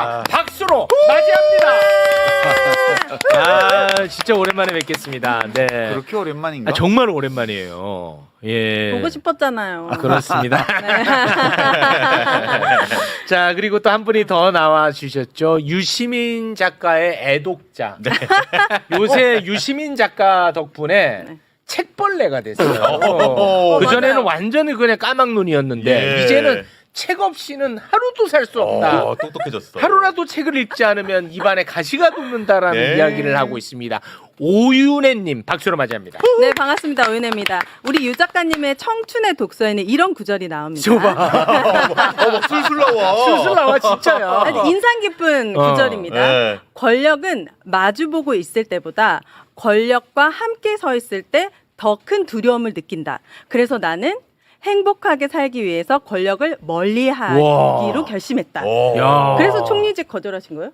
자, 박수로 맞이합니다. 아, 진짜 오랜만에 뵙겠습니다. 네. 그렇게 오랜만인가? 아, 정말 오랜만이에요. 예. 보고 싶었잖아요. 그렇습니다. 네. 자, 그리고 또 한 분이 더 나와 주셨죠. 유시민 작가의 애독자. 네. 요새 유시민 작가 덕분에 네. 책벌레가 됐어요. 오, 그전에는 맞아요. 완전히 그냥 까막눈이었는데 예. 이제는 책 없이는 하루도 살 수 없다. 똑똑해졌어. 하루라도 책을 읽지 않으면 입안에 가시가 돋는다라는 네. 이야기를 하고 있습니다. 오윤혜님 박수로 맞이합니다. 네, 반갑습니다. 오윤혜입니다. 우리 유 작가님의 청춘의 독서에는 이런 구절이 나옵니다. 저봐. 막 술술 나와. 술술 나와 진짜야. 아주 인상 깊은 구절입니다. 네. 권력은 마주보고 있을 때보다 권력과 함께 서 있을 때 더 큰 두려움을 느낀다. 그래서 나는 행복하게 살기 위해서 권력을 멀리하기로 와. 결심했다. 야. 그래서 총리직 거절하신 거예요?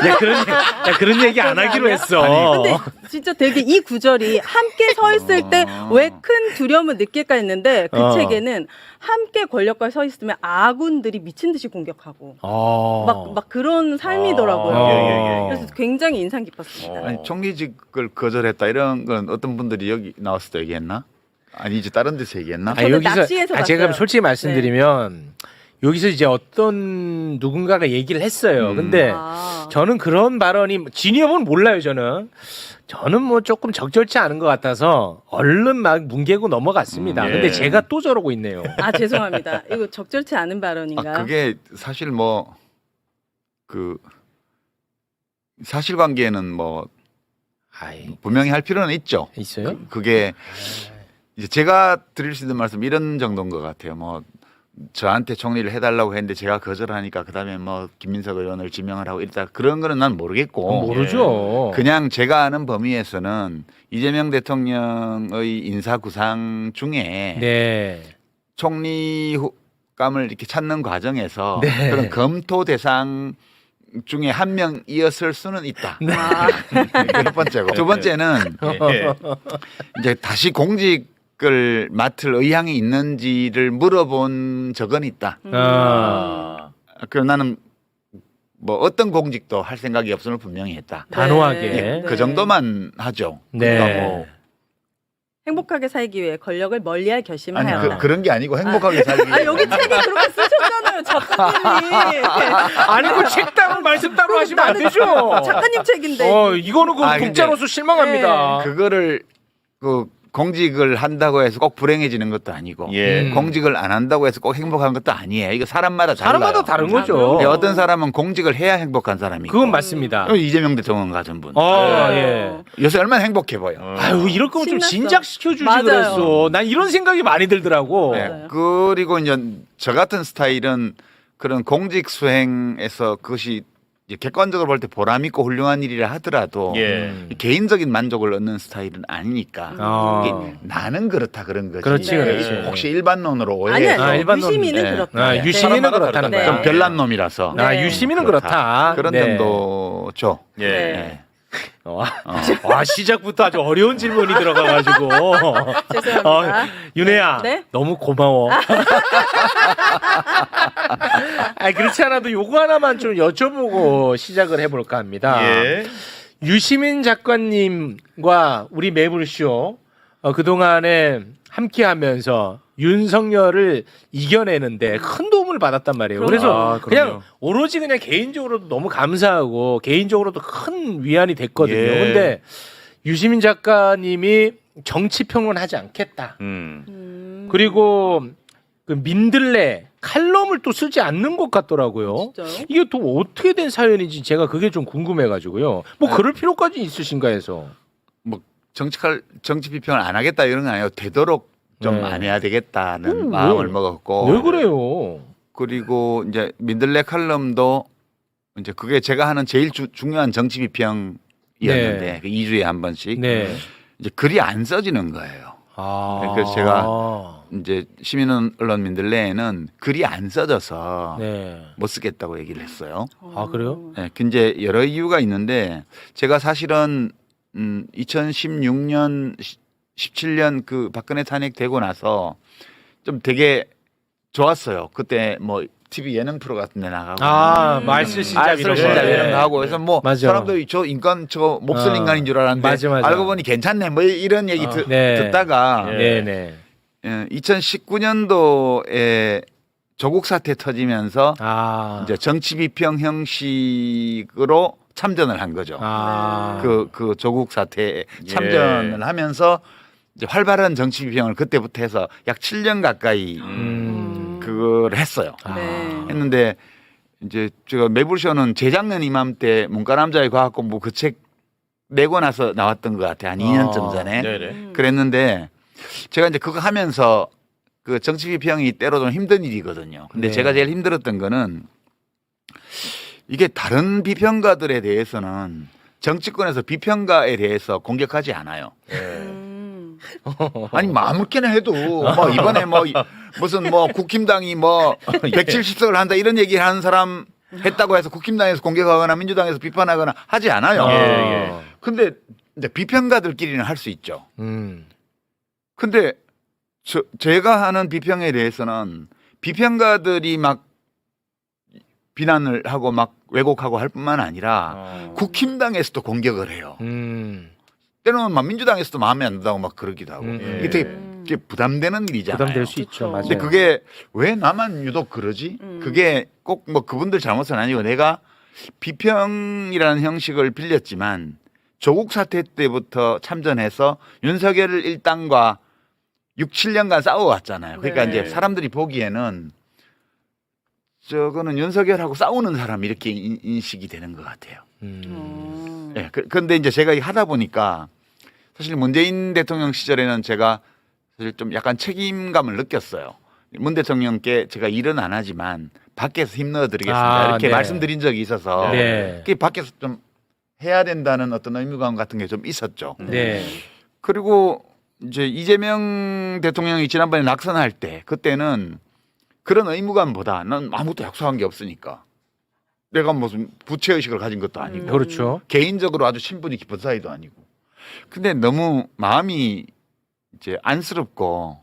야, 그런 얘기 안 하기로 했어. 근데 진짜 되게 이 구절이 함께 서 있을 때 왜 큰 두려움을 느낄까 했는데 그 책에는 함께 권력과 서 있으면 아군들이 미친 듯이 공격하고 막 그런 삶이더라고요. 예. 그래서 굉장히 인상 깊었습니다. 아니, 총리직을 거절했다 이런 건 어떤 분들이 여기 나왔을 때 얘기했나? 아니지 다른 데서 얘기했나? 저는 납치해서 제가 봤어요. 솔직히 말씀드리면 여기서 이제 어떤 누군가가 얘기를 했어요. 근데 저는 그런 발언이 진위업은 몰라요. 저는 뭐 조금 적절치 않은 것 같아서 얼른 막 뭉개고 넘어갔습니다. 예. 근데 제가 또 저러고 있네요. 아 죄송합니다. 이거 적절치 않은 발언인가요? 그게 사실 뭐 그 사실관계는 뭐 아이, 분명히 할 필요는 있죠. 있어요? 그게 이제 제가 드릴 수 있는 말씀 이런 정도인 것 같아요. 뭐 저한테 총리를 해달라고 했는데 제가 거절하니까 그다음에 뭐 김민석 의원을 지명을 하고 이랬다 그런 거는 난 모르겠고 모르죠. 그냥 제가 아는 범위에서는 이재명 대통령의 인사 구상 중에 네. 총리감을 이렇게 찾는 과정에서 네. 그런 검토 대상 중에 한 명이었을 수는 있다. 네. 이게 첫 번째고 두 번째는 이제 다시 공직을 맡을 의향이 있는지를 물어본 적은 있다. 그럼 나는 뭐 어떤 공직도 할 생각이 없음을 분명히 했다. 단호하게. 네. 그 정도만 하죠. 네. 그러니까 뭐 행복하게 살기 위해 권력을 멀리할 결심을 아니 하였다. 그런 게 아니고 행복하게 살기 위해. 여기 책에 그렇게 쓰셨잖아요, 작가님이. 아니 그 책 따로 말씀 따로 하시면 안 되죠. 작가님 책인데. 이거는 그 근데 독자로서 실망합니다. 그거를 그 공직을 한다고 해서 꼭 불행해지는 것도 아니고 공직을 안 한다고 해서 꼭 행복한 것도 아니에요. 이거 사람마다 달라요. 사람마다 다른 거죠. 예, 어떤 사람은 공직을 해야 행복한 사람이 있고 그건 맞습니다. 이재명 대통령 같은 분 예. 요새 얼마나 행복해 보여. 아유 이럴 거면 좀 신났어. 진작시켜 주지 맞아요. 그랬어. 난 이런 생각이 많이 들더라고. 네. 맞아요. 그리고 이제 저 같은 스타일은 그런 공직 수행에서 그것이 이제 객관적으로 볼 때 보람 있고 훌륭한 일이라 하더라도 개인적인 만족을 얻는 스타일은 아니니까 이게 나는 그렇다 그런 거지. 그렇지, 네. 그렇지. 혹시 일반론으로 아니요, 오해해서 일반론. 유시민은 네. 그렇다. 유시민은 네. 그렇다는 네. 거야. 좀 별난 놈이라서 네. 유시민은 그렇다. 그렇다. 그런 네. 정도죠. 네. 와 시작부터 아주 어려운 질문이 들어가가지고. 죄송합니다. 윤혜야, 네? 너무 고마워. 그렇지 않아도 요거 하나만 좀 여쭤보고 시작을 해볼까 합니다. 유시민 작가님과 우리 매불쇼 그동안에 함께하면서 윤석열을 이겨내는데 큰 도움을 받았단 말이에요. 그래서 그냥 오로지 그냥 개인적으로도 너무 감사하고 개인적으로도 큰 위안이 됐거든요. 근데 유시민 작가님이 정치평론 하지 않겠다. 그리고 그 민들레 칼럼을 또 쓰지 않는 것 같더라고요. 진짜요? 이게 또 어떻게 된 사연인지 제가 그게 좀 궁금해가지고요. 뭐 그럴 필요까지 있으신가 해서. 뭐 정치 비평을 안 하겠다 이런 건 아니에요. 되도록 좀 안 해야 되겠다는 마음을 먹었고. 왜 그래요? 그리고 이제 민들레 칼럼도 이제 그게 제가 하는 제일 중요한 정치 비평이었는데 그 2주에 한 번씩 이제 글이 안 써지는 거예요. 그래서 제가 이제 시민 언론 민들레에는 글이 안 써져서 못 쓰겠다고 얘기를 했어요. 그래요? 네, 이제 여러 이유가 있는데 제가 사실은 2016년 17년 그 박근혜 탄핵되고 나서 좀 되게 좋았어요. 그때 뭐 TV 예능 프로 같은 데 나가고 말쓸 신잡 알쓸 신잡 거. 이런 거 하고 그래서 뭐 맞아. 사람들이 저 인간 저 몹쓸 인간인 줄 알았는데 맞아. 알고 보니 괜찮네 뭐 이런 얘기 듣다가 네네. 2019년도에 조국 사태 터지면서 이제 정치 비평 형식으로 참전을 한 거죠. 그 조국 사태에 참전을 하면서 이제 활발한 정치 비평을 그때부터 해서 약 7년 가까이 그걸 했어요. 했는데 이제 제가 매불쇼는 재작년 이맘때 문과남자의 과학공부 그 책 내고 나서 나왔던 것 같아요. 한 2년쯤 전에. 그랬는데 제가 이제 그거 하면서 그 정치 비평이 때로 좀 힘든 일이거든요. 근데 제가 제일 힘들었던 거는 이게 다른 비평가들에 대해서는 정치권에서 비평가에 대해서 공격하지 않아요. 아니 뭐 아무렇게나 해도 뭐 이번에 뭐 무슨 뭐 국힘당이 뭐 170석을 한다 이런 얘기를 하는 사람 했다고 해서 국힘당에서 공격하거나 민주당에서 비판하거나 하지 않아요. 근데 이제 비평가들끼리는 할 수 있죠. 근데 제가 하는 비평에 대해서는 비평가들이 막 비난을 하고 막 왜곡하고 할 뿐만 아니라 국힘당에서도 공격을 해요. 때로는 막 민주당에서도 마음에 안 든다고 막 그러기도 하고 이게 되게 부담되는 일이잖아요. 부담될 수 있죠. 맞아요. 근데 그게 왜 나만 유독 그러지? 그게 꼭 뭐 그분들 잘못은 아니고 내가 비평이라는 형식을 빌렸지만 조국 사태 때부터 참전해서 윤석열 일당과 6, 7년간 싸워왔잖아요. 그러니까 이제 사람들이 보기에는 저거는 윤석열하고 싸우는 사람 이렇게 인식이 되는 것 같아요. 네, 그런데 이제 제가 하다 보니까 사실 문재인 대통령 시절에는 제가 사실 좀 약간 책임감을 느꼈어요. 문 대통령께 제가 일은 안 하지만 밖에서 힘넣어드리겠습니다. 이렇게 말씀드린 적이 있어서 그게 밖에서 좀 해야 된다는 어떤 의무감 같은 게 좀 있었죠. 그리고 이제 이재명 대통령이 지난번에 낙선할 때 그때는 그런 의무감보다 난 아무것도 약속한 게 없으니까 내가 무슨 부채의식을 가진 것도 아니고 그렇죠. 개인적으로 아주 친분이 깊은 사이도 아니고 근데 너무 마음이 이제 안쓰럽고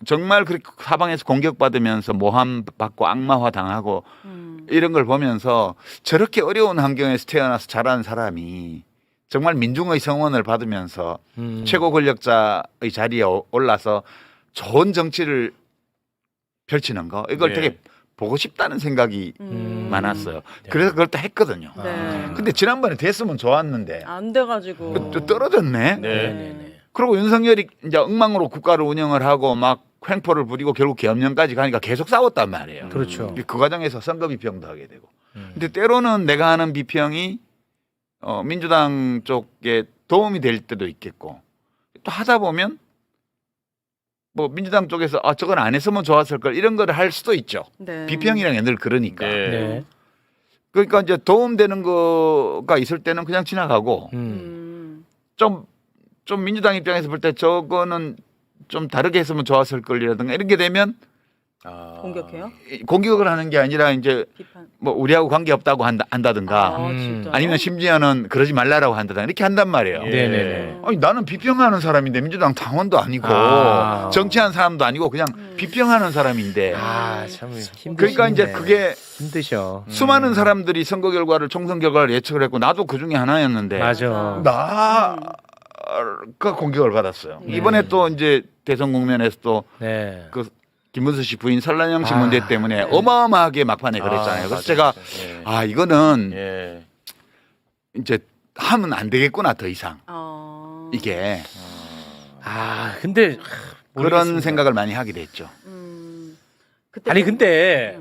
정말 그렇게 사방에서 공격받으면서 모함 받고 악마화 당하고 이런 걸 보면서 저렇게 어려운 환경에서 태어나서 자란 사람이 정말 민중의 성원을 받으면서 최고 권력자의 자리에 올라서 좋은 정치를 펼치는 거 이걸 되게 보고 싶다는 생각이 많았어요. 그래서 그걸 또 했거든요. 근데 지난번에 됐으면 좋았는데 안 돼가지고 또 떨어졌네. 그리고 윤석열이 이제 엉망으로 국가를 운영을 하고 막 횡포를 부리고 결국 계엄령까지 가니까 계속 싸웠단 말이에요. 그렇죠. 그 과정에서 선거 비평도 하게 되고. 근데 때로는 내가 하는 비평이 민주당 쪽에 도움이 될 때도 있겠고 또 하다 보면 뭐 민주당 쪽에서 저건 안 했으면 좋았을 걸 이런 거를 할 수도 있죠. 비평이란 게 늘 그러니까. 그러니까 이제 도움되는 거가 있을 때는 그냥 지나가고 좀 민주당 입장에서 볼 때 저거는 좀 다르게 했으면 좋았을 걸이라든가 이런 게 되면 공격해요? 공격을 하는 게 아니라 이제 비판. 뭐 우리하고 관계 없다고 한다든가 아니면 심지어는 그러지 말라라고 한다든가 이렇게 한단 말이에요. 아니 나는 비평하는 사람인데 민주당 당원도 아니고 정치하는 사람도 아니고 그냥 비평하는 사람인데 참 힘드시네. 그러니까 이제 그게 힘드셔. 수많은 사람들이 선거 결과를 총선 결과를 예측을 했고 나도 그 중에 하나였는데 맞아. 나가 공격을 받았어요. 이번에 또 이제 대선 국면에서 또 그 김문수 씨 부인 설란영 씨 문제 때문에 어마어마하게 막판에 그랬잖아요. 그래서 제가 이거는 이제 하면 안 되겠구나 더 이상 이게 근데 그런 모르겠습니다. 생각을 많이 하게 됐죠. 아니 근데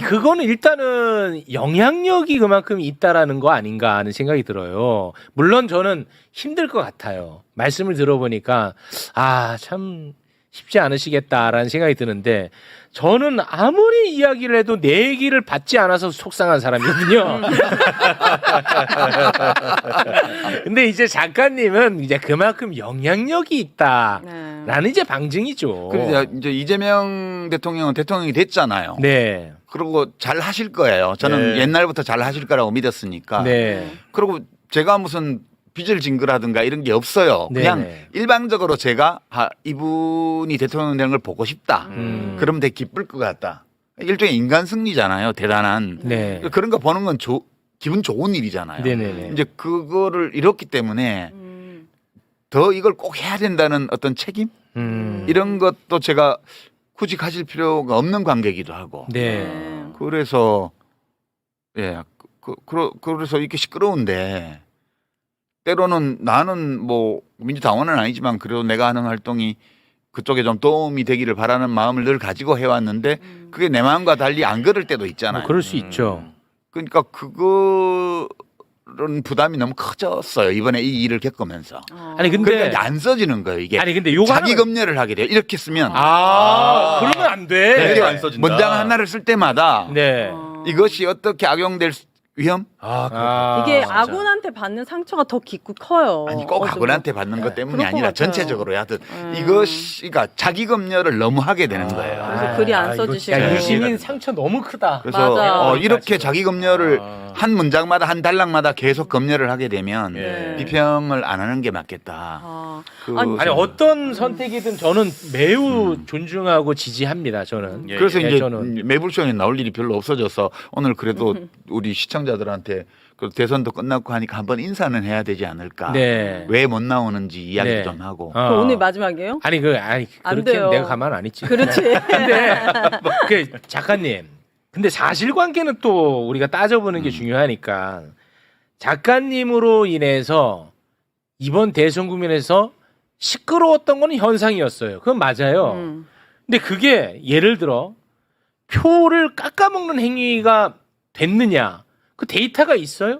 그거는 일단은 영향력이 그만큼 있다라는 거 아닌가 하는 생각이 들어요. 물론 저는 힘들 것 같아요. 말씀을 들어보니까 참 쉽지 않으시겠다라는 생각이 드는데 저는 아무리 이야기를 해도 내 얘기를 받지 않아서 속상한 사람이거든요. 근데 이제 작가님은 이제 그만큼 영향력이 있다라는 이제 방증이죠. 그래서 이제 이재명 대통령은 대통령이 됐잖아요. 그리고 잘 하실 거예요. 저는 옛날부터 잘 하실 거라고 믿었으니까. 그리고 제가 무슨 빚을 진 거라든가 이런 게 없어요. 그냥 일방적으로 제가 이분이 대통령 되는 걸 보고 싶다. 그러면 되게 기쁠 것 같다. 일종의 인간 승리잖아요. 대단한. 네. 그런 거 보는 건 기분 좋은 일이잖아요. 네네네. 이제 그거를 잃었기 때문에 더 이걸 꼭 해야 된다는 어떤 책임 이런 것도 제가 굳이 가질 필요가 없는 관계이기도 하고. 네. 그래서 예, 그래서 이렇게 시끄러운데 때로는 나는 뭐 민주당원은 아니지만 그래도 내가 하는 활동이 그쪽에 좀 도움이 되기를 바라는 마음을 늘 가지고 해왔는데 그게 내 마음과 달리 안 그럴 때도 있잖아요. 뭐 그럴 수 있죠. 그러니까 그거는 부담이 너무 커졌어요. 이번에 이 일을 겪으면서. 아니 근데 그러니까 이제 안 써지는 거예요. 이게 아니 근데 요거 자기 하나는- 검열을 하게 돼요. 이렇게 쓰면 그러면 안 돼. 이게 안 써진다. 문장 하나를 쓸 때마다 네. 이것이 어떻게 악용될 위험? 이게 아군한테 받는 상처가 더 깊고 커요. 아니 꼭 어쩌면. 아군한테 받는 것 때문이 그럴 것 아니라 같아요. 전체적으로 하든 이것이 그러니까 자기 검열을 너무 하게 되는 거예요. 그래서 글이 안 이거 써지시고. 진짜 유시민 상처 너무 크다. 그래서 맞아. 이렇게 자기 검열을 한 문장마다 한 단락마다 계속 검열을 하게 되면 네. 비평을 안 하는 게 맞겠다. 아니 어떤 선택이든 저는 매우 존중하고 지지합니다. 저는. 그래서 예, 이제 저는. 매불쇼에 나올 일이 별로 없어져서 오늘 그래도 우리 시청자들한테 그 대선도 끝났고 하니까 한번 인사는 해야 되지 않을까. 네. 왜 못 나오는지 이야기 네. 좀 하고. 그럼 오늘 마지막이에요? 아니 안 그렇게 돼요. 내가 가만 안 있지. 그렇지. 근데 그 작가님. 근데 사실관계는 또 우리가 따져보는 게 중요하니까 작가님으로 인해서 이번 대선 국면에서 시끄러웠던 건 현상이었어요. 그건 맞아요. 근데 그게 예를 들어 표를 깎아먹는 행위가 됐느냐? 그 데이터가 있어요?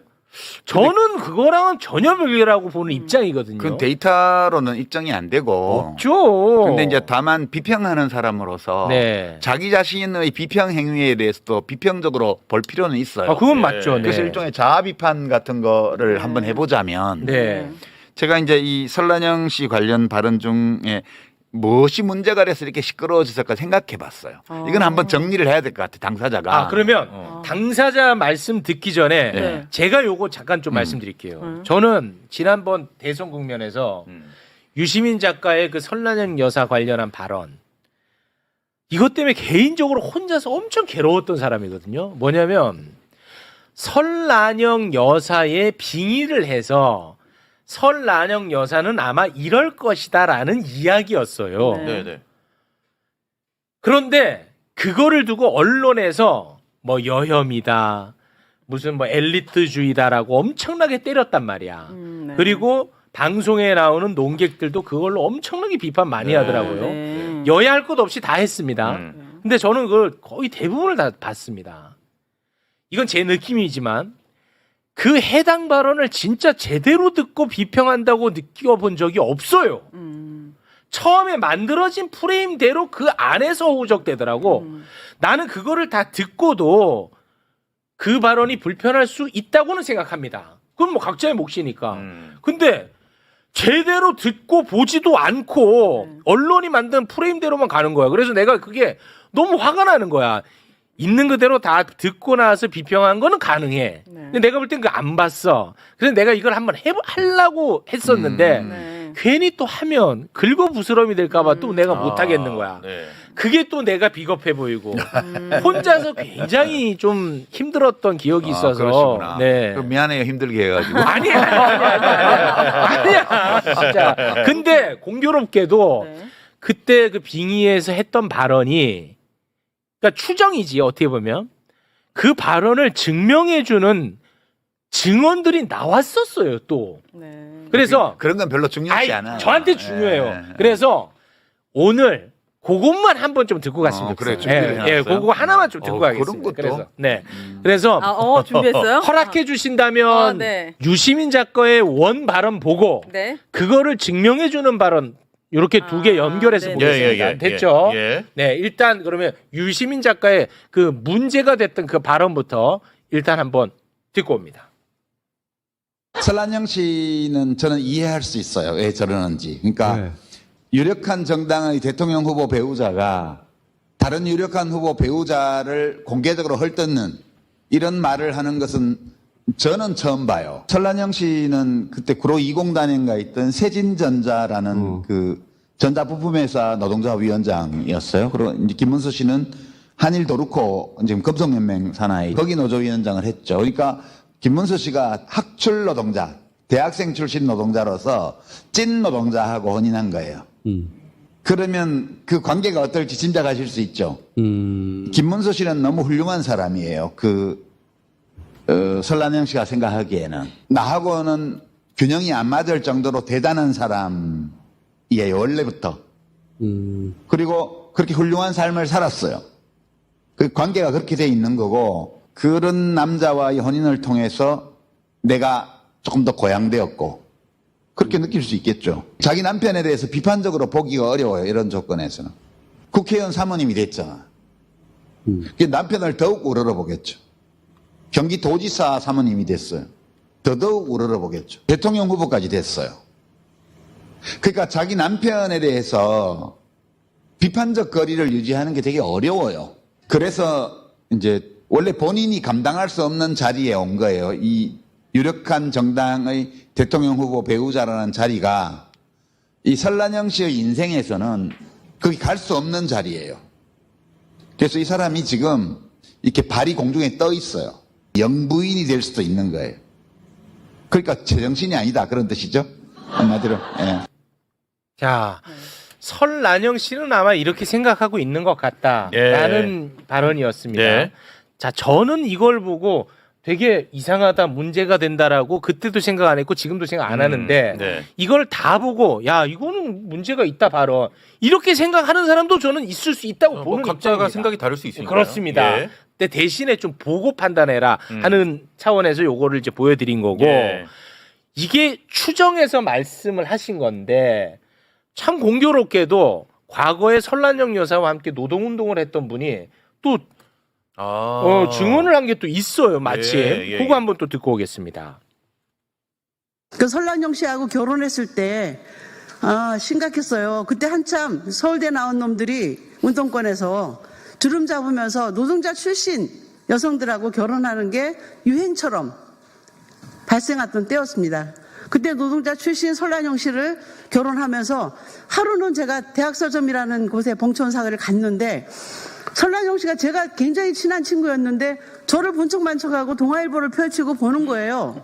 저는 그거랑은 전혀 별개라고 보는 입장이거든요. 그 데이터로는 입증이 안 되고. 없죠. 근데 이제 다만 비평하는 사람으로서 네. 자기 자신의 비평 행위에 대해서도 비평적으로 볼 필요는 있어요. 그건 맞죠. 네. 그래서 일종의 자아 비판 같은 거를 한번 해보자면 네. 제가 이제 이 설란영 씨 관련 발언 중에 무엇이 문제가 돼서 이렇게 시끄러워졌을까 생각해봤어요. 이건 한번 정리를 해야 될 것 같아 당사자가. 그러면 당사자 말씀 듣기 전에 네. 제가 요거 잠깐 좀 말씀드릴게요. 저는 지난번 대선 국면에서 유시민 작가의 그 설란영 여사 관련한 발언 이것 때문에 개인적으로 혼자서 엄청 괴로웠던 사람이거든요. 뭐냐면 설란영 여사의 빙의를 해서 설란영 여사는 아마 이럴 것이다라는 이야기였어요. 네. 그런데 그거를 두고 언론에서 뭐 여혐이다, 무슨 뭐 엘리트주의다라고 엄청나게 때렸단 말이야. 네. 그리고 방송에 나오는 논객들도 그걸로 엄청나게 비판 많이 하더라고요. 네. 여야 할 것 없이 다 했습니다. 근데 저는 그걸 거의 대부분을 다 봤습니다. 이건 제 느낌이지만 그 해당 발언을 진짜 제대로 듣고 비평한다고 느껴본 적이 없어요. 처음에 만들어진 프레임대로 그 안에서 후적되더라고. 나는 그거를 다 듣고도 그 발언이 불편할 수 있다고는 생각합니다. 그건 뭐 각자의 몫이니까. 근데 제대로 듣고 보지도 않고 언론이 만든 프레임대로만 가는 거야. 그래서 내가 그게 너무 화가 나는 거야. 있는 그대로 다 듣고 나서 비평한 거는 가능해. 근데 내가 볼 땐 그거 안 봤어. 그래서 내가 이걸 한번 하려고 했었는데 괜히 또 하면 긁어부스럼이 될까봐 또 내가 못 하겠는 거야. 그게 또 내가 비겁해 보이고 혼자서 굉장히 좀 힘들었던 기억이 있어서. 그러시구나. 네. 그럼 미안해요 힘들게 해가지고. 아니야. 진짜. 근데 공교롭게도 네. 그때 그 빙의에서 했던 발언이 그러니까 추정이지 어떻게 보면 그 발언을 증명해주는 증언들이 나왔었어요 또. 네. 그래서 그런 건 별로 중요하지 아이, 않아요. 저한테 중요해요. 예. 그래서 오늘 그것만 한번 좀 듣고 갔으면 그래, 좋겠어요. 준비를 예, 해놨어요? 그거 하나만 좀 듣고 그런 가겠습니다. 것도? 그래서 네, 그래서 준비했어요? 허락해 주신다면 네. 유시민 작가의 원 발언 보고 네. 그거를 증명해 주는 발언 이렇게 두 개 연결해서 네네. 보겠습니다. 됐죠? 예. 네, 일단 그러면 유시민 작가의 그 문제가 됐던 그 발언부터 일단 한번 듣고 옵니다. 설란영 씨는 저는 이해할 수 있어요. 왜 저러는지. 그러니까 유력한 정당의 대통령 후보 배우자가 다른 유력한 후보 배우자를 공개적으로 헐뜯는 이런 말을 하는 것은 저는 처음 봐요. 설란영 씨는 그때 구로 20단인가 있던 세진전자라는 그 전자부품회사 노동자 위원장이었어요. 그리고 이제 김문수 씨는 한일 도르코 지금 금속연맹 산하에 거기 노조위원장을 했죠. 그러니까 김문수 씨가 학출 노동자, 대학생 출신 노동자로서 찐 노동자하고 혼인한 거예요. 그러면 그 관계가 어떨지 짐작하실 수 있죠. 김문수 씨는 너무 훌륭한 사람이에요. 설란영 씨가 생각하기에는 나하고는 균형이 안 맞을 정도로 대단한 사람이에요. 원래부터. 그리고 그렇게 훌륭한 삶을 살았어요. 그 관계가 그렇게 돼 있는 거고 그런 남자와의 혼인을 통해서 내가 조금 더 고양되었고 그렇게 느낄 수 있겠죠. 자기 남편에 대해서 비판적으로 보기가 어려워요. 이런 조건에서는. 국회의원 사모님이 됐잖아. 남편을 더욱 우러러보겠죠. 경기도지사 사모님이 됐어요. 더더욱 우러러보겠죠. 대통령 후보까지 됐어요. 그러니까 자기 남편에 대해서 비판적 거리를 유지하는 게 되게 어려워요. 그래서 이제 원래 본인이 감당할 수 없는 자리에 온 거예요. 이 유력한 정당의 대통령 후보 배우자라는 자리가 이 설란영 씨의 인생에서는 거기 갈 수 없는 자리예요. 그래서 이 사람이 지금 이렇게 발이 공중에 떠 있어요. 영부인이 될 수도 있는 거예요. 그러니까 제정신이 아니다 그런 뜻이죠. 한마디로. 예. 자, 설란영 씨는 아마 이렇게 생각하고 있는 것 같다라는 발언이었습니다. 예. 자, 저는 이걸 보고 되게 이상하다, 문제가 된다라고 그때도 생각 안 했고 지금도 생각 안 하는데 네. 이걸 다 보고 야, 이거는 문제가 있다 바로 이렇게 생각하는 사람도 저는 있을 수 있다고 보는 각자가 입장입니다. 생각이 다를 수 있으니까. 그렇습니다. 예. 근데 대신에 좀 보고 판단해라 하는 차원에서 요거를 이제 보여드린 거고 예. 이게 추정해서 말씀을 하신 건데 참 공교롭게도 과거에 설란영 여사와 함께 노동운동을 했던 분이 또 증언을 한 게 또 있어요. 마치 예. 그거 한번 또 듣고 오겠습니다. 그 설란영 씨하고 결혼했을 때 심각했어요. 그때 한참 서울대 나온 놈들이 운동권에서 주름 잡으면서 노동자 출신 여성들하고 결혼하는 게 유행처럼 발생했던 때였습니다. 그때 노동자 출신 설란영 씨를 결혼하면서 하루는 제가 대학서점이라는 곳에 봉천사회를 갔는데 설란영 씨가 제가 굉장히 친한 친구였는데 저를 본 척만 척하고 동아일보를 펼치고 보는 거예요.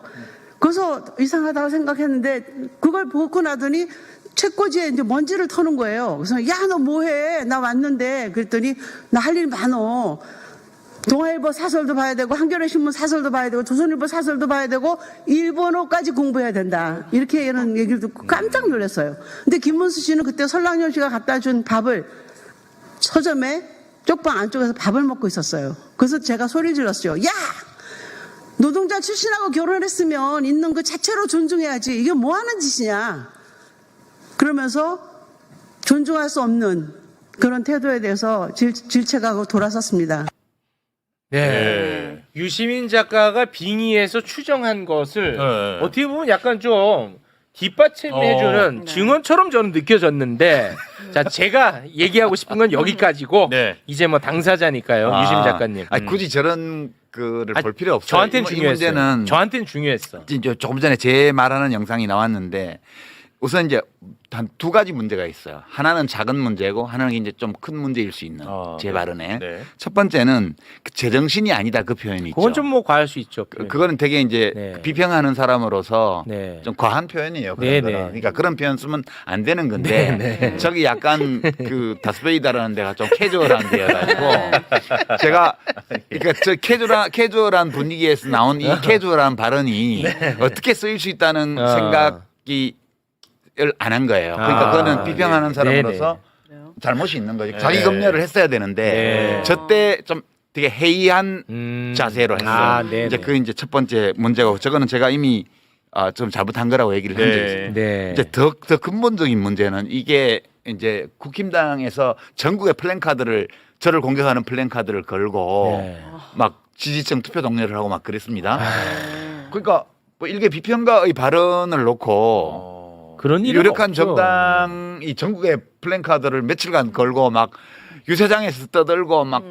그래서 이상하다고 생각했는데 그걸 보고 나더니 책꽂이에 이제 먼지를 터는 거예요. 그래서 야, 너 뭐해? 나 왔는데. 그랬더니 나 할 일 많어. 동아일보 사설도 봐야 되고 한겨레 신문 사설도 봐야 되고 조선일보 사설도 봐야 되고 일본어까지 공부해야 된다. 이렇게 이런 얘기를 듣고 깜짝 놀랐어요. 근데 김문수 씨는 그때 설랑영 씨가 갖다 준 밥을 서점에 쪽방 안쪽에서 밥을 먹고 있었어요. 그래서 제가 소리 질렀어요. 야! 노동자 출신하고 결혼했으면 있는 그 자체로 존중해야지. 이게 뭐 하는 짓이냐. 그러면서 존중할 수 없는 그런 태도에 대해서 질책하고 돌아섰습니다. 네. 유시민 작가가 빙의해서 추정한 것을 어떻게 보면 약간 좀 뒷받침해주는 증언처럼 저는 느껴졌는데 자, 제가 얘기하고 싶은 건 여기까지고 이제 뭐 당사자니까요. 유시민 작가님. 굳이 저런 거를 볼 필요 없어요. 저한테는 중요했어요. 문제는 저한테는 중요했어. 이제 조금 전에 제 말하는 영상이 나왔는데 우선 이제 한 두 가지 문제가 있어요. 하나는 작은 문제고 하나는 이제 좀 큰 문제일 수 있는 제 발언에. 첫 번째는 그 제정신이 아니다 그 표현이 있죠. 그건 좀 뭐 과할 수 있죠. 그거는 되게 이제 비평하는 사람으로서 좀 과한 표현이에요. 그런 거는. 그러니까 그런 표현 쓰면 안 되는 건데 저기 약간 그 다스베이다라는 데가 좀 캐주얼한 데여가지고 제가 그러니까 저 캐주얼한 분위기에서 나온 이 캐주얼한 발언이 어떻게 쓰일 수 있다는 생각이 안 한 거예요. 그러니까 그거는 비평하는 사람으로서 잘못이 있는 거죠. 자기 검열을 했어야 되는데 저때 좀 되게 해이한 자세로 했어요. 이제 그 이제 첫 번째 문제고 저거는 제가 이미 좀 잘못한 거라고 얘기를 한 적이 있어요. 이제 더 근본적인 문제는 이게 이제 국힘당에서 전국의 플랜카드를 저를 공격하는 플랜카드를 걸고 막 지지층 투표 동료를 하고 막 그랬습니다. 그러니까 뭐 일개 비평가의 발언을 놓고 그런 유력한 없죠. 정당이 전국의 플랜카드를 며칠간 걸고 막 유세장에서 떠들고 막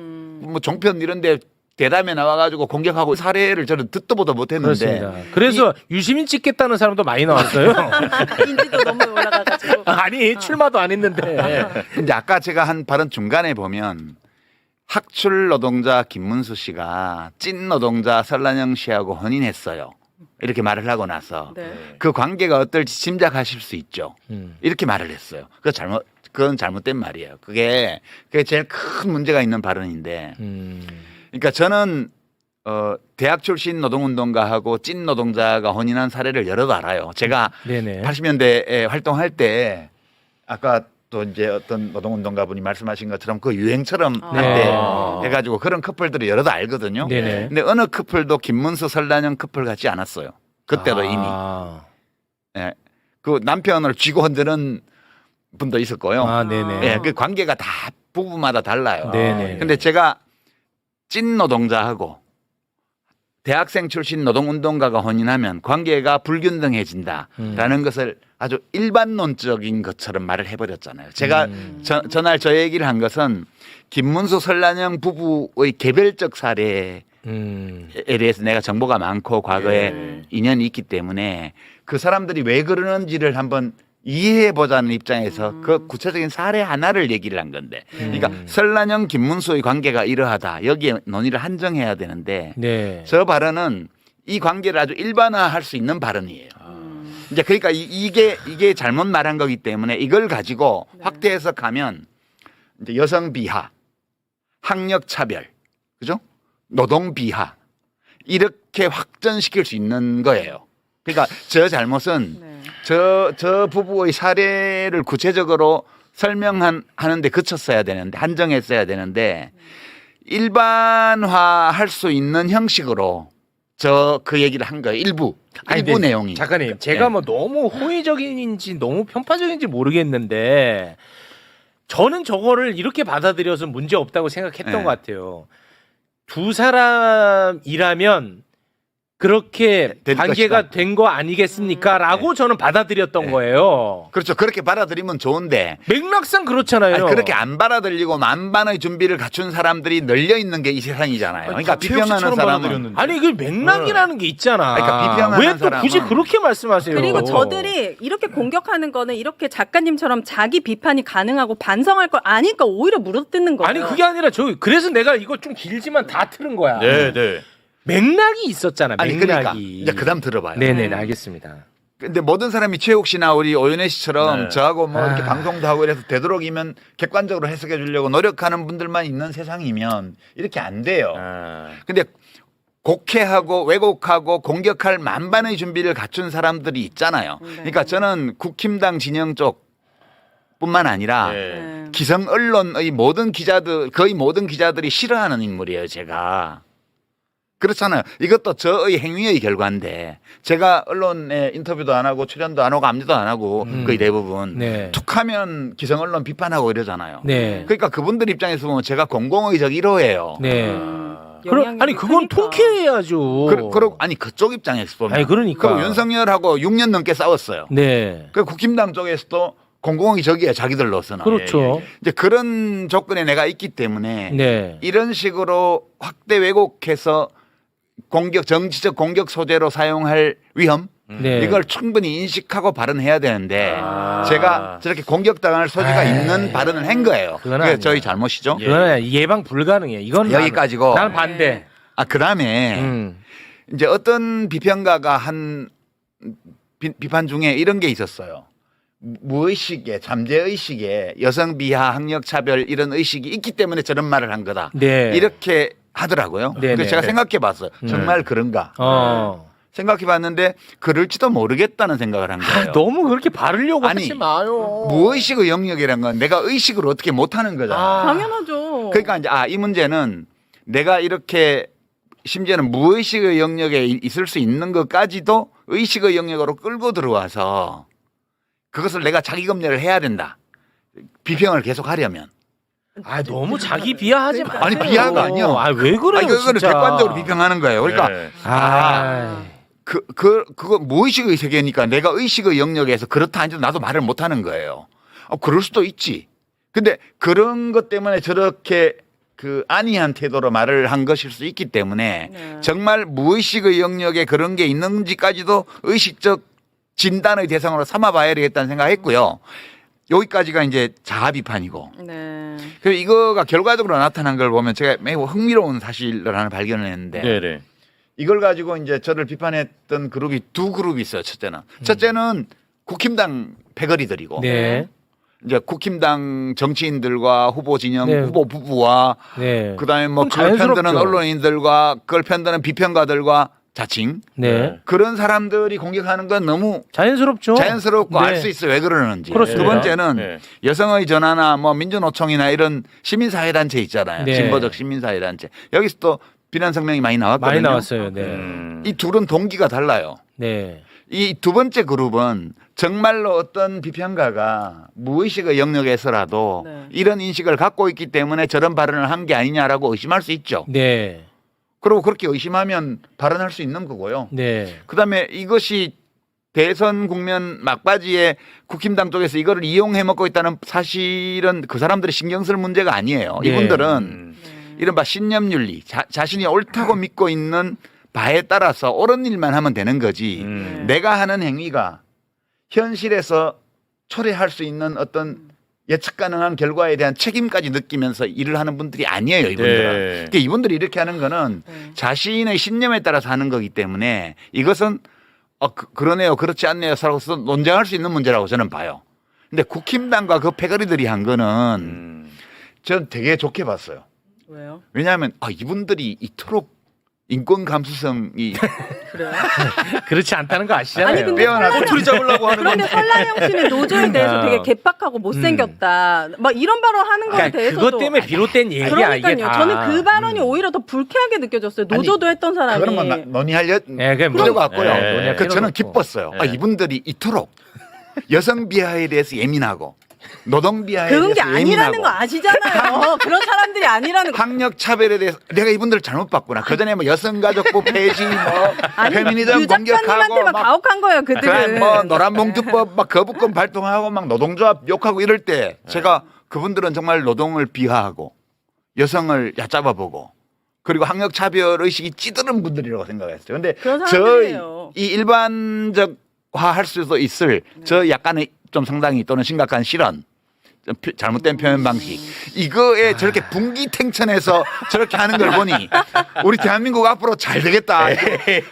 뭐 종편 이런데 대담에 나와가지고 공격하고 사례를 저는 듣도 보도 못했는데. 그렇습니다. 그래서 유시민 찍겠다는 사람도 많이 나왔어요. 인지도 너무 올라가가지고. 아니 출마도 안 했는데. 이제 아까 제가 한 발언 중간에 보면 학출 노동자 김문수 씨가 찐 노동자 설란영 씨하고 혼인했어요. 이렇게 말을 하고 나서 네. 그 관계가 어떨지 짐작하실 수 있죠. 이렇게 말을 했어요. 그건 잘못된 말이에요. 그게 제일 큰 문제가 있는 발언인데. 그러니까 저는 대학 출신 노동운동가하고 찐 노동자가 혼인한 사례를 여러 알아요. 제가 네네. 80년대에 활동할 때 아까 또 이제 어떤 노동운동가 분이 말씀하신 것처럼 그 유행처럼 한때 해가지고 그런 커플들을 여러 알거든요. 네네. 근데 어느 커플도 김문수 설란영 커플 같지 않았어요. 그때도 이미. 예. 그 남편을 쥐고 흔드는 분도 있을 거예요. 네네. 예, 그 관계가 다 부부마다 달라요. 네네. 근데 제가 찐 노동자하고 대학생 출신 노동운동가가 혼인하면 관계가 불균등해진다라는 것을 아주 일반론적인 것처럼 말을 해버렸잖아요. 제가 전날 저 얘기를 한 것은 김문수 설란영 부부의 개별적 사례에 대해서 내가 정보가 많고 과거에 인연이 있기 때문에 그 사람들이 왜 그러는지를 한번 이해해 보자는 입장에서 그 구체적인 사례 하나를 얘기를 한 건데, 그러니까 설란영 김문수의 관계가 이러하다 여기에 논의를 한정해야 되는데 네. 저 발언은 이 관계를 아주 일반화할 수 있는 발언이에요. 이제 그러니까 이게 잘못 말한 거기 때문에 이걸 가지고 확대 해석하면 이제 여성 비하, 학력 차별, 그죠? 노동 비하 이렇게 확전시킬 수 있는 거예요. 그러니까 저 잘못은 저 부부의 사례를 구체적으로 설명하는데 그쳤어야 되는데 한정했어야 되는데 일반화할 수 있는 형식으로 그 얘기를 한 거예요. 일부 내용이. 작가님, 제가 뭐 너무 호의적인지 너무 편파적인지 모르겠는데 저는 저거를 이렇게 받아들여서 문제 없다고 생각했던 것 같아요. 두 사람이라면 그렇게 될 관계가 것이다. 된 거 아니겠습니까? 라고 저는 받아들였던 거예요. 그렇죠. 그렇게 받아들이면 좋은데 맥락상 그렇잖아요. 아니, 그렇게 안 받아들이고 만반의 준비를 갖춘 사람들이 널려 있는 게 이 세상이잖아요. 그러니까 비평하는 사람은 아니 그 맥락이라는 게 있잖아. 그러니까 비평하는 왜 또 굳이 사람은- 그렇게 말씀하세요? 그리고 저들이 이렇게 공격하는 거는 이렇게 작가님처럼 자기 비판이 가능하고 반성할 걸 아니까 오히려 물어뜯는 거예요. 아니 그게 아니라 그래서 내가 이거 좀 길지만 다 틀은 거야. 네. 맥락이 있었잖아. 아니 맥락이. 그러니까 이제 그다음 들어봐요. 네네 알겠습니다. 근데 모든 사람이 최욱 씨나 우리 오연혜 씨처럼 저하고 뭐 이렇게 아. 방송도 하고 이래서 되도록이면 객관적으로 해석해 주려고 노력하는 분들만 있는 세상이면 이렇게 안 돼요. 근데 곡해하고 왜곡하고 공격할 만반의 준비를 갖춘 사람들이 있잖아요. 그러니까 저는 국힘당 진영 쪽뿐만 아니라 기성 언론의 거의 모든 기자들이 싫어하는 인물이에요, 제가. 그렇잖아요. 이것도 저의 행위의 결과인데 제가 언론에 인터뷰도 안 하고 출연도 안 하고 압류도 안 하고 거의 대부분 네. 툭하면 기성 언론 비판하고 이러잖아요. 네. 그러니까 그분들 입장에서 보면 제가 공공의적 1호예요. 네. 영향력이 아니 그건 크니까. 통쾌해야죠. 아니 그쪽 입장에서 보면 아니 그러니까. 그리고 윤석열하고 6년 넘게 싸웠어요. 네. 그 국힘당 쪽에서도 공공의적이에요, 자기들로서는. 그렇죠. 이제 그런 조건에 내가 있기 때문에 네. 이런 식으로 확대 왜곡해서 정치적 공격 소재로 사용할 위험 네. 이걸 충분히 인식하고 발언해야 되는데 제가 저렇게 공격당할 소지가 있는 발언을 한 거예요. 그건 그게 아니야. 저희 잘못이죠. 그건 예방 불가능해. 이건 여기까지고. 나는 반대. 그다음에 이제 어떤 비평가가 한 비판 중에 이런 게 있었어요. 무의식에 잠재의식에 여성 비하 학력 차별 이런 의식이 있기 때문에 저런 말을 한 거다. 네. 이렇게 하더라고요. 네네. 그래서 제가 생각해 봤어요. 정말 그런가? 생각해 봤는데 그럴지도 모르겠다는 생각을 한 거예요. 너무 그렇게 바르려고 아니, 하지 마요. 무의식의 영역이란 건 내가 의식을 어떻게 못하는 거잖아. 당연하죠. 그러니까 이제 이 문제는 내가 이렇게 심지어는 무의식의 영역에 있을 수 있는 것까지도 의식의 영역으로 끌고 들어와서 그것을 내가 자기 검열을 해야 된다. 비평을 계속 하려면. 너무 자기 비하하지 마. 아니 비하가 아니요. 왜 그래요? 그거는 진짜. 객관적으로 비평하는 거예요. 그러니까 그거 무의식의 세계니까 내가 의식의 영역에서 그렇다 하는데 나도 말을 못 하는 거예요. 그럴 수도 있지. 근데 그런 것 때문에 저렇게 안이한 태도로 말을 한 것일 수 있기 때문에 정말 무의식의 영역에 그런 게 있는지까지도 의식적 진단의 대상으로 삼아봐야 되겠다는 생각했고요. 여기까지가 이제 자아 비판이고. 네. 그래서 이거가 결과적으로 나타난 걸 보면 제가 매우 흥미로운 사실을 하나 발견을 했는데 네네. 이걸 가지고 이제 저를 비판했던 그룹이 두 그룹이 있어요. 첫째는 국힘당 패거리들이고 네. 이제 국힘당 정치인들과 후보 진영 네. 후보 부부와 네. 그다음에 뭐 그건 그걸 편드는 자연스럽죠. 언론인들과 그걸 편드는 비평가들과 자칭 네. 그런 사람들이 공격하는 건 너무 자연스럽죠. 자연스럽고 네. 알 수 있어 왜 그러는지. 그렇습니다. 두 번째는 네. 여성의 전화나 뭐 민주노총이나 이런 시민사회단체 있잖아요. 네. 진보적 시민사회단체. 여기서 또 비난 성명이 많이 나왔거든요. 많이 나왔어요. 네. 이 둘은 동기가 달라요. 네. 이 두 번째 그룹은 정말로 어떤 비평가가 무의식의 영역에서라도 네. 이런 인식을 갖고 있기 때문에 저런 발언을 한 게 아니냐라고 의심할 수 있죠. 네. 그리고 그렇게 의심하면 발언할 수 있는 거고요. 네. 그다음에 이것이 대선 국면 막바지에 국힘당 쪽에서 이거를 이용해 먹고 있다는 사실은 그 사람들이 신경 쓸 문제가 아니에요. 네. 이분들은 이른바 신념윤리, 자신이 옳다고 믿고 있는 바에 따라서 옳은 일만 하면 되는 거지. 내가 하는 행위가 현실에서 초래할 수 있는 어떤 예측 가능한 결과에 대한 책임까지 느끼면서 일을 하는 분들이 아니에요, 이분들은. 네. 그러니까 이분들이 이렇게 하는 거는 자신의 신념에 따라서 하는 거기 때문에 이것은 그러네요, 그렇지 않네요, 서로서 논쟁할 수 있는 문제라고 저는 봐요. 근데 국힘당과 그 패거리들이 한 거는 저는 되게 좋게 봤어요. 왜요? 왜냐하면 이분들이 이토록 인권 감수성이 그래요? 그렇지 않다는 거 아시잖아요. 아니 근데 꼬투리 잡으려고 하는 그런데 건데. 설란영 씨는 노조에 대해서 되게 개빡하고 못생겼다. 막 이런 발언 하는 거에 그러니까 대해서도 그것 때문에 비롯된 얘기야 그러니까요. 이게 다. 저는 그 발언이 오히려 더 불쾌하게 느껴졌어요. 노조도 했던 사람이. 그런 건 논의할 네, 그게 뭐- 필요가 없고요. 네, 논의할 그 필요가 저는 없고. 기뻤어요. 네. 이분들이 이토록 여성 비하에 대해서 예민하고 노동 비하에 그런 게 대해서 아니라는 예민하고 거 아시잖아요. 그런 사람들이 아니라는 거. 학력 차별에 대해서 내가 이분들을 잘못 봤구나. 그 전에 뭐 여성가족부 폐지, 뭐 아니, 페미니즘 유 공격하고 작가님한테만 막 가혹한 거예요. 그래 그들은. 뭐 노란봉투법 막 거부권 발동하고 막 노동조합 욕하고 이럴 때 제가 그분들은 정말 노동을 비하하고 여성을 얕잡아보고 그리고 학력 차별 의식이 찌드는 분들이라고 생각했어요. 근데 그런 사람들이에요. 이 일반적화할 수도 있을 저 약간의 좀 상당히 또는 심각한 실언. 좀 잘못된 표현 방식 이거에 저렇게 분기탱천해서 저렇게 하는 걸 보니 우리 대한민국 앞으로 잘 되겠다.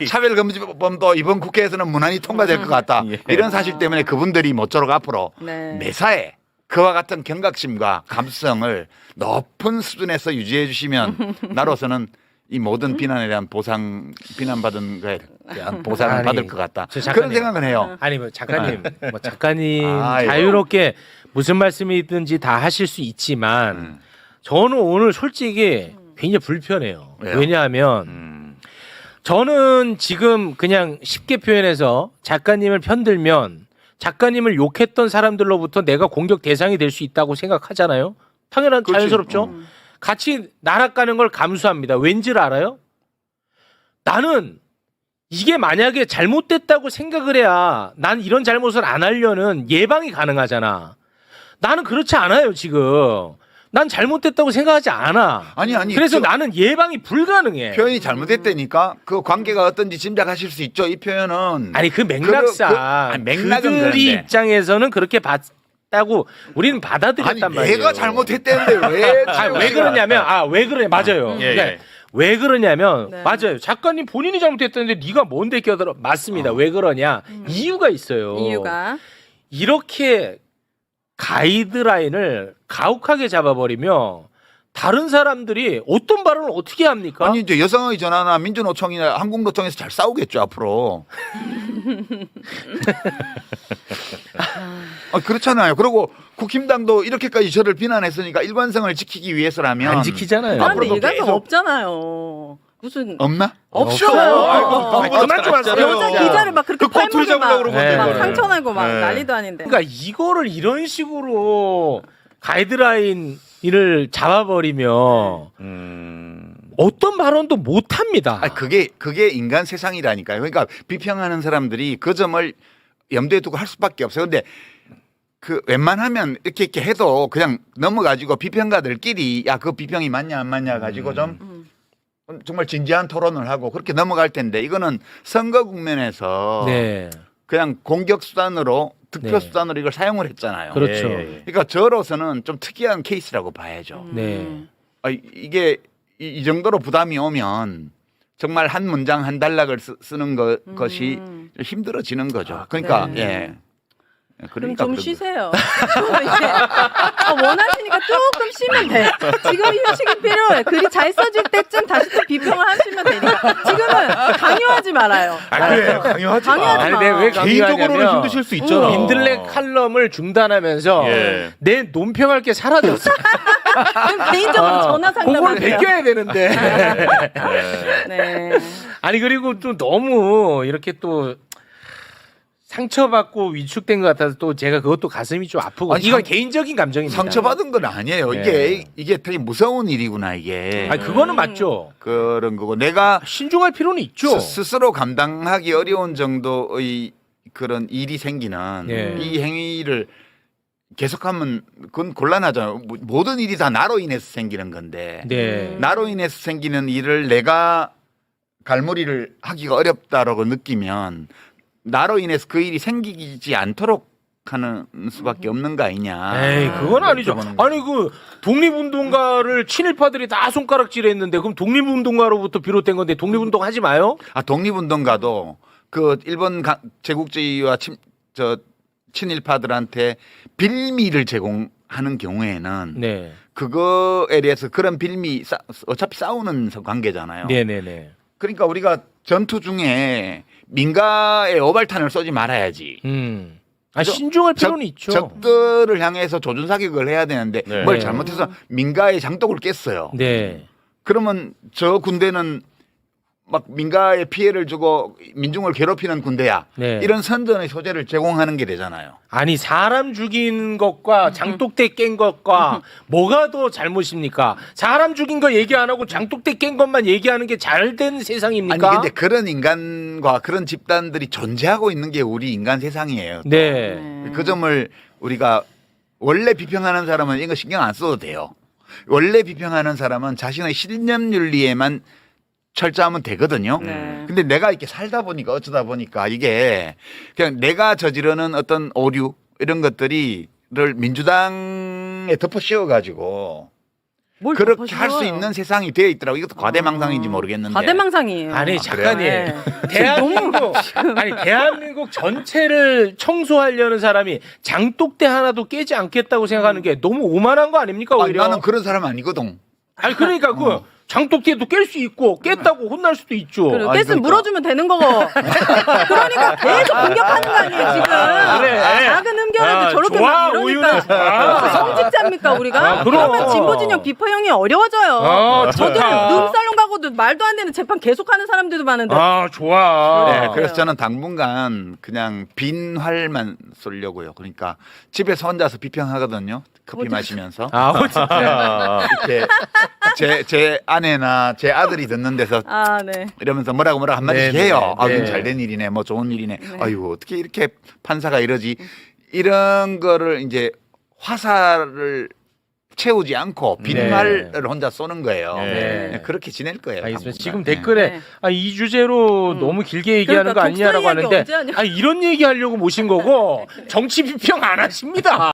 차별금지법도 이번 국회에서는 무난히 통과될 것 같다. 이런 사실 때문에 그분들이 모쪼록 앞으로 네. 매사에 그와 같은 경각심과 감수성을 높은 수준에서 유지해 주시면 나로서는 이 모든 비난에 대한 비난받은 거에 대한 보상을 아니, 받을 것 같다. 저 작가님. 그런 생각은 해요. 아니 뭐 작가님, 뭐 작가님 아이고. 자유롭게 무슨 말씀이든지 다 하실 수 있지만 저는 오늘 솔직히 굉장히 불편해요. 왜요? 왜냐하면 저는 지금 그냥 쉽게 표현해서 작가님을 편들면 작가님을 욕했던 사람들로부터 내가 공격 대상이 될 수 있다고 생각하잖아요. 당연한 그렇지. 자연스럽죠. 같이 날아가는 걸 감수합니다. 왠지를 알아요? 나는 이게 만약에 잘못됐다고 생각을 해야 난 이런 잘못을 안 하려는 예방이 가능하잖아. 나는 그렇지 않아요, 지금. 난 잘못됐다고 생각하지 않아. 아니 그래서 저- 나는 예방이 불가능해. 표현이 잘못됐다니까 그 관계가 어떤지 짐작하실 수 있죠. 이 표현은 아니 그 맥락상 아니, 맥락은 그들이 그런데. 입장에서는 그렇게 봤다고 우리는 받아들였단 아니 말이에요. 내가 잘못했대는데 왜? 아니, 왜 그러냐면 왜 그러냐 맞아요. 예, 그러니까 예. 왜 그러냐면 네. 맞아요. 작가님 본인이 잘못했다는데 네가 뭔데 껴들어? 맞습니다. 왜 그러냐? 이유가 있어요. 이유가 이렇게 가이드라인을 가혹하게 잡아버리면 다른 사람들이 어떤 발언을 어떻게 합니까? 아니 이제 여성의 전화나 민주노총이나 한국노총에서 잘 싸우겠죠 앞으로. 그렇잖아요. 그리고 국힘당도 이렇게까지 저를 비난했으니까 일관성을 지키기 위해서라면 안 지키잖아요. 그런데 앞으로도 일관성 계속- 없잖아요. 무슨 없나? 없죠. 아이고, 그만 좀 하세요. 여자 기자를 막 그렇게 그 꼬투리 팔목에 잡으려고 그런 건데, 막 그거는. 상처나고 막 네. 난리도 아닌데. 그러니까 이거를 이런 식으로 가이드라인을 잡아버리면 어떤 발언도 못 합니다. 그게 인간 세상이라니까요. 그러니까 비평하는 사람들이 그 점을 염두에 두고 할 수밖에 없어요. 근데 그 웬만하면 이렇게 해도 그냥 넘어가지고 비평가들끼리 야 그 비평이 맞냐 안 맞냐 가지고 좀 정말 진지한 토론을 하고 그렇게 넘어갈 텐데 이거는 선거 국면에서 네. 그냥 공격 수단으로 득표수단으로 이걸 사용을 했잖아요. 그렇죠. 그러니까 저로서는 좀 특이한 케이스라고 봐야죠. 네. 이게 이 정도로 부담이 오면 정말 한 문장 한 단락을 쓰는 것이 좀 힘들어지는 거죠. 그러니까 네. 예. 그럼 그러니까 좀 그런 쉬세요. 이제 원하시니까 조금 쉬면 돼. 지금 휴식이 필요해. 글이 잘 써질 때쯤 다시 또 비평을 하시면 되니까. 지금은 강요하지 말아요. 그래요. 강요하지 마. 강요하지 아니, 마. 내가 왜 개인적으로는 강요하냐면 힘드실 수 있잖아. 민들레 칼럼을 중단하면서 예. 내 논평할 게 사라졌어. 그럼 개인적으로 전화 그걸 상담하세요. 베껴야 되는데. 네. 아니 그리고 또 너무 이렇게 또 상처받고 위축된 것 같아서 또 제가 그것도 가슴이 좀 아프고 아니, 이건 개인적인 감정입니다. 상처받은 건 아니에요. 네. 이게 되게 무서운 일이구나 이게. 아니 그거는 맞죠. 그런 거고 내가 신중할 필요는 있죠. 스스로 감당하기 어려운 정도의 그런 일이 생기는 네. 이 행위를 계속하면 그건 곤란하잖아요. 모든 일이 다 나로 인해서 생기는 건데 네. 나로 인해서 생기는 일을 내가 갈무리를 하기가 어렵다라고 느끼면 나로 인해서 그 일이 생기지 않도록 하는 수밖에 없는 거 아니냐. 에이 그건 아니죠. 여쭤보는 거예요. 아니 그 독립운동가를 친일파들이 다 손가락질했는데 그럼 독립운동가로부터 비롯된 건데 독립운동 하지 마요? 독립운동가도 그 일본 제국주의와 친일파들한테 빌미를 제공하는 경우에는 네. 그거에 대해서 그런 빌미 어차피 싸우는 관계잖아요. 네네네. 그러니까 우리가 전투 중에 민가에 오발탄을 쏘지 말아야지. 아, 신중할 필요는 있죠. 적들을 향해서 조준 사격을 해야 되는데 네. 뭘 잘못해서 민가의 장독을 깼어요. 네. 그러면 저 군대는 막 민가에 피해를 주고 민중을 괴롭히는 군대야. 네. 이런 선전의 소재를 제공하는 게 되잖아요. 아니 사람 죽인 것과 장독대 깬 것과 뭐가 더 잘못입니까? 사람 죽인 거 얘기 안 하고 장독대 깬 것만 얘기하는 게 잘된 세상입니까? 아니 근데 그런 인간과 그런 집단들이 존재하고 있는 게 우리 인간 세상이에요. 네. 그 점을 우리가 원래 비평하는 사람은 이거 신경 안 써도 돼요. 원래 비평하는 사람은 자신의 신념 윤리에만 철저하면 되거든요. 네. 근데 내가 이렇게 살다 보니까 어쩌다 보니까 이게 그냥 내가 저지르는 어떤 오류 이런 것들이를 민주당에 덮어 씌워 가지고 뭘 그렇게 할 수 덮어씌워요? 있는 세상이 되어 있더라고. 이것도 과대망상인지 모르겠는데. 과대망상이에요. 아니 작가님 네. 대한민국 전체를 청소하려는 사람이 장독대 하나도 깨지 않겠다고 생각하는 게 너무 오만한 거 아닙니까? 아니, 오히려. 나는 그런 사람 아니거든. 아니 그러니까 그 장독대도 깰 수 있고 깼다고 혼날 수도 있죠. 그래, 아니, 깼으면 그러니까. 물어주면 되는 거고. 그러니까 계속 공격하는 거 아니에요 지금. 그래. 작은 흠결에도 저렇게 좋아, 막 이러니까 오윤혜 좋아. 성직자입니까 우리가? 아, 그럼. 그러면 진보진영 비퍼형이 어려워져요. 저들 좋다. 룸살롱 가고도 말도 안 되는 재판 계속하는 사람들도 많은데. 아 좋아. 네, 그래서 저는 당분간 그냥 빈 활만 쏠려고요. 그러니까 집에서 혼자서 비평하거든요. 커피 마시면서. 이렇게 제 아내나 제 아들이 듣는 데서 아 네. 이러면서 뭐라고 한마디씩 네, 해요. 네, 네. 잘된 일이네, 뭐 좋은 일이네. 아유 어떻게 이렇게 판사가 이러지? 이런 거를 이제 화살을 채우지 않고 빈말을 혼자 쏘는 거예요. 네. 그렇게 지낼 거예요. 알겠습니다. 당분간. 지금 네. 댓글에 네. 이 주제로 너무 길게 얘기하는 그러니까 거 아니냐라고 독서 이야기 하는데 언제 하냐. 이런 얘기 하려고 모신 거고 정치 비평 안 하십니다.